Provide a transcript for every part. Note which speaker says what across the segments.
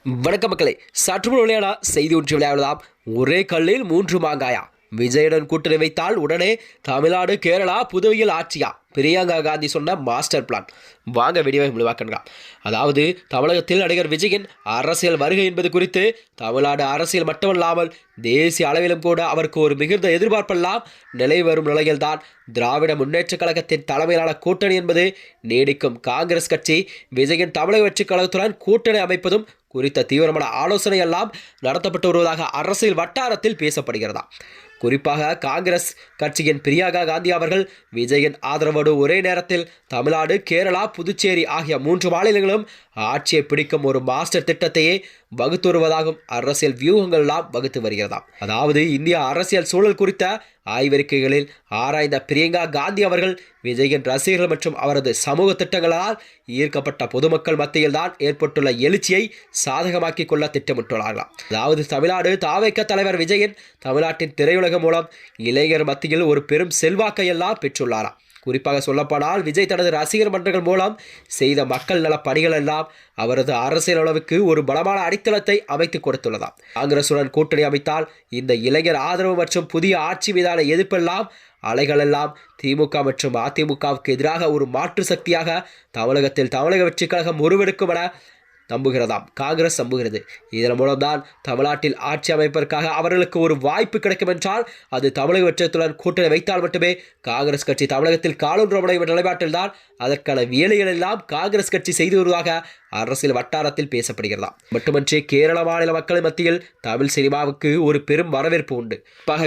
Speaker 1: வணக்க மக்களே, சற்று முன் விளையாட செய்தி ஒன்று விளையாடலாம். ஒரே கல்லில் 3 மாங்காயா? விஜயுடன் கூட்டணி வைத்தால் உடனே தமிழ்நாடு, கேரளா, புதுவையில் ஆட்சியா? பிரியங்கா காந்தி சொன்ன மாஸ்டர் பிளான். வாங்க வீடியோவை முழுவாக்கலாம். அதாவது தமிழகத்தில் நடிகர் விஜயின் அரசியல் வருகை என்பது குறித்து தமிழ்நாடு அரசியல் மட்டுமல்லாமல் தேசிய அளவிலும் கூட அவருக்கு ஒரு மிகுந்த எதிர்பார்ப்பெல்லாம் நிலை வரும் நிலையில்தான் திராவிட முன்னேற்ற கழகத்தின் தலைமையிலான கூட்டணி என்பது நீடிக்கும். காங்கிரஸ் கட்சி விஜயின் தமிழக வெற்றிக் கழகத்துடன் கூட்டணி அமைப்பதும் குறித்த தீவிரமான ஆலோசனை எல்லாம் நடத்தப்பட்டு வருவதாக அரசியல் வட்டாரத்தில் பேசப்படுகிறதா. குறிப்பாக காங்கிரஸ் கட்சியின் பிரியங்கா காந்தி அவர்கள் விஜயின் ஆதரவோடு ஒரே நேரத்தில் தமிழ்நாடு, கேரளா, புதுச்சேரி ஆகிய 3 மாநிலங்களும் ஆட்சியை பிடிக்கும் ஒரு மாஸ்டர் திட்டத்தையே வகுத்து வருவதாகவும் அரசியல் வியூகங்கள் எல்லாம் வகுத்து வருகிறதாம். அதாவது இந்திய அரசியல் சூழல் குறித்த ஆய்வறிக்கைகளில் ஆராய்ந்த பிரியங்கா காந்தி அவர்கள் விஜயின் ரசிகர்கள் மற்றும் அவரது சமூக திட்டங்களால் ஈர்க்கப்பட்ட பொதுமக்கள் மத்தியில் தான் ஏற்பட்டுள்ள எழுச்சியை சாதகமாக்கி கொள்ள திட்டமிட்டுள்ளார்களாம். அதாவது தமிழ்நாடு தாவேக தலைவர் விஜயன் தமிழ்நாட்டின் திரையுலகம் மூலம் இளைஞர் மத்தியில் ஒரு பெரும் செல்வாக்கை எல்லாம் பெற்றுள்ளாராம். குறிப்பாக சொல்லப்போனால் விஜய் தனது ரசிகர் மன்றங்கள் மூலம் செய்த மக்கள் நல பணிகள் எல்லாம் அவரது அரசியல் அளவுக்கு ஒரு பலமான அடித்தளத்தை அமைத்து கொடுத்துள்ளதாம். காங்கிரசுடன் கூட்டணி அமைத்தால் இந்த இளைஞர் ஆதரவு மற்றும் புதிய ஆட்சி மீதான எதிர்ப்பெல்லாம் அலைகளெல்லாம் திமுக மற்றும் அதிமுகவுக்கு எதிராக ஒரு மாற்று சக்தியாக தமிழகத்தில் தமிழக வெற்றிக் கழகம் உருவெடுக்கும் என நம்புகிறதாம். காங்கிரஸ் நம்புகிறது. இதன் மூலம்தான் தமிழ்நாட்டில் ஆட்சி அமைப்பதற்காக அவர்களுக்கு ஒரு வாய்ப்பு கிடைக்கும் என்றால் அது தமிழக வெற்றியத்துடன் கூட்டணி வைத்தால் மட்டுமே. காங்கிரஸ் கட்சி தமிழகத்தில் காலூன்ற நிலைப்பாட்டில் தான் அதற்கான வேலைகள் எல்லாம் காங்கிரஸ் கட்சி செய்து வருவதாக அரசியல் வட்டாரத்தில் பேசப்படுகிறதா. மட்டுமன்றி கேரள மாநில மக்கள் மத்தியில் தமிழ் சினிமாவுக்கு ஒரு பெரும் வரவேற்பு உண்டு.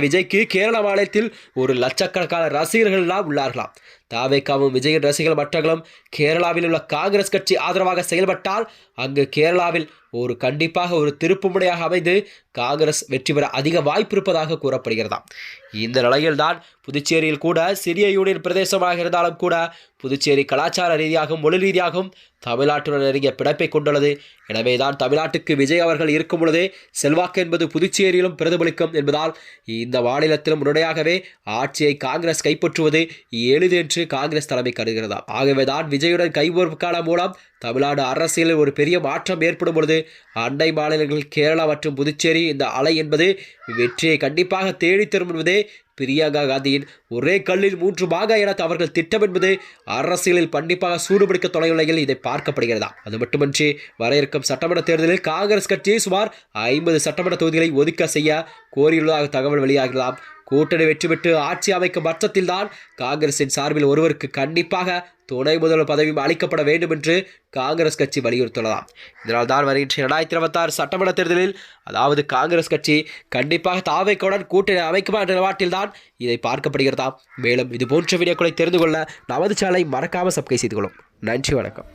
Speaker 1: விஜய்க்கு கேரள மாநிலத்தில் ஒரு லட்சக்கணக்கான ரசிகர்கள் எல்லாம் உள்ளார்களாம். தாவேகாவும் விஜயின் ரசிகர்கள் மற்றங்களும் கேரளாவில் உள்ள காங்கிரஸ் கட்சி ஆதரவாக செயல்பட்டால் அங்கு கேரளாவில் கண்டிப்பாக ஒரு திருப்புமுனையாக அமைந்து காங்கிரஸ் வெற்றி பெற அதிக வாய்ப்பு இருப்பதாக கூறப்படுகிறதாம். இந்த நிலையில்தான் புதுச்சேரியில் கூட சிறிய யூனியன் பிரதேசமாக இருந்தாலும் கூட புதுச்சேரி கலாச்சார ரீதியாகவும் மொழி ரீதியாகவும் தமிழ்நாட்டுடன் நெருங்கிய பிணைப்பை கொண்டுள்ளது. எனவே தான் தமிழ்நாட்டுக்கு விஜய் அவர்கள் இருக்கும் பொழுதே செல்வாக்கு என்பது புதுச்சேரியிலும் பிரதிபலிக்கும் என்பதால் இந்த மாநிலத்திலும் உடனடியாகவே ஆட்சியை காங்கிரஸ் கைப்பற்றுவது எளிது என்று காங்கிரஸ் தலைமை கருதுகிறதா. ஆகவே தான் விஜயுடன் கைகோர்ப்புக்கான மூலம் தமிழ்நாடு அரசியலில் ஒரு பெரிய மாற்றம் ஏற்படும் பொழுது அண்டை மாநிலங்கள் கேரளா மற்றும் புதுச்சேரி இந்த அலை என்பது வெற்றியை கண்டிப்பாக தேடித்தரும் என்பதே பிரியங்கா காந்தியின் ஒரே கல்லில் 3 மாங்காய் என அவர்கள் திட்டம் என்பது அரசியலில் கண்டிப்பாக சூடுபிடிக்க தொடங்கிய இதை பார்க்கப்படுகிறதா. அது மட்டுமன்றி வர இருக்கும் சட்டமன்ற தேர்தலில் காங்கிரஸ் கட்சி சுமார் 50 சட்டமன்ற தொகுதிகளை ஒதுக்க செய்ய கோரியுள்ளதாக தகவல் வெளியாகலாம். கூட்டணி வெற்றி பெற்று ஆட்சி அமைக்கும் பட்சத்தில் தான் காங்கிரசின் சார்பில் ஒருவருக்கு கண்டிப்பாக துணை முதல்வர் பதவியும் அளிக்கப்பட வேண்டும் என்று காங்கிரஸ் கட்சி வலியுறுத்துள்ளதாம். இதனால் தான் வருகின்ற 2026 சட்டமன்ற தேர்தலில் அதாவது காங்கிரஸ் கட்சி கண்டிப்பாக தாவேகாவுடன் கூட்டணி அமைக்குமா என்ற நிலைப்பாட்டில் தான் இதை பார்க்கப்படுகிறதாம். மேலும் இது போன்ற வீடியோக்களை தெரிந்து கொள்ள நமது சேனலை மறக்காமல் சப்ஸ்கிரைப் செய்து கொள்ளும். நன்றி, வணக்கம்.